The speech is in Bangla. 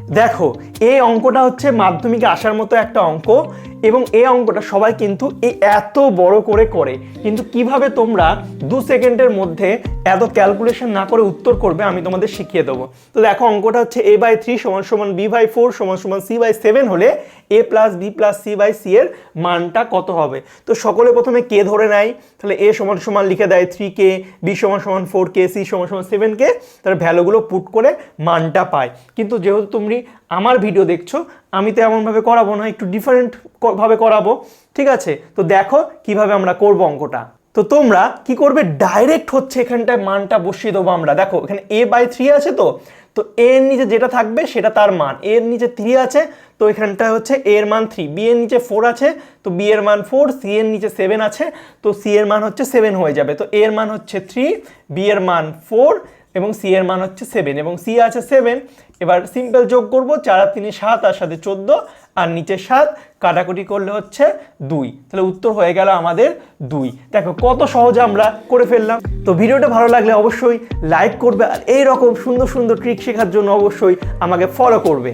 দেখো এই অঙ্কটা হচ্ছে মাধ্যমিকে আসার মতো একটা অঙ্ক এবং এই অঙ্কটা সবাই কিন্তু এই এত বড় করে করে, কিন্তু কিভাবে তোমরা 2 সেকেন্ডের মধ্যে এত ক্যালকুলেশন না করে উত্তর করবে আমি তোমাদের শিখিয়ে দেবো। তো দেখো অঙ্কটা হচ্ছে a/3 = b/4 = c/7 হলে a + b + c/c এর মানটা কত হবে। তো সকলে প্রথমে কে ধরে নেয়, তাহলে a = লিখে দেয় 3k, b = 4k, c = 7k, তার ভ্যালুগুলো পুট করে মানটা পায়। কিন্তু যেহেতু তুমি আমার ভিডিও দেখছো আমি তো এমনভাবে করাবো না, একটু ডিফারেন্ট ভাবে করাবো, ঠিক আছে। তো দেখো কিভাবে আমরা করব অঙ্কটা। তো তোমরা কি করবে, ডাইরেক্ট হচ্ছে এখানটায় মানটা বসিয়ে দেবো আমরা। দেখো এখানে a/3 আছে, তো a এর নিচে যেটা থাকবে সেটা তার মান। a এর নিচে 3 আছে তো এখানটা হচ্ছে a এর মান 3, b এর নিচে 4 আছে তো b এর মান 4, c এর নিচে 7 আছে তো c এর মান হচ্ছে 7 হয়ে যাবে। তো a এর মান হচ্ছে 3, b এর মান 4 এবং c এর মান হচ্ছে 7 এবং c আছে 7। এবার সিম্পল যোগ করব, 4 আর 3 7 আর সাথে 14 আর নিচে 7, কাটাকুটি করলে হচ্ছে 2, তাহলে উত্তর হয়ে গেল আমাদের 2। দেখো কত সহজে আমরা করে ফেললাম। তো ভিডিওটা ভালো লাগলে অবশ্যই লাইক করবে আর এই রকম সুন্দর সুন্দর ট্রিক শেখার জন্য অবশ্যই আমাকে ফলো করবে।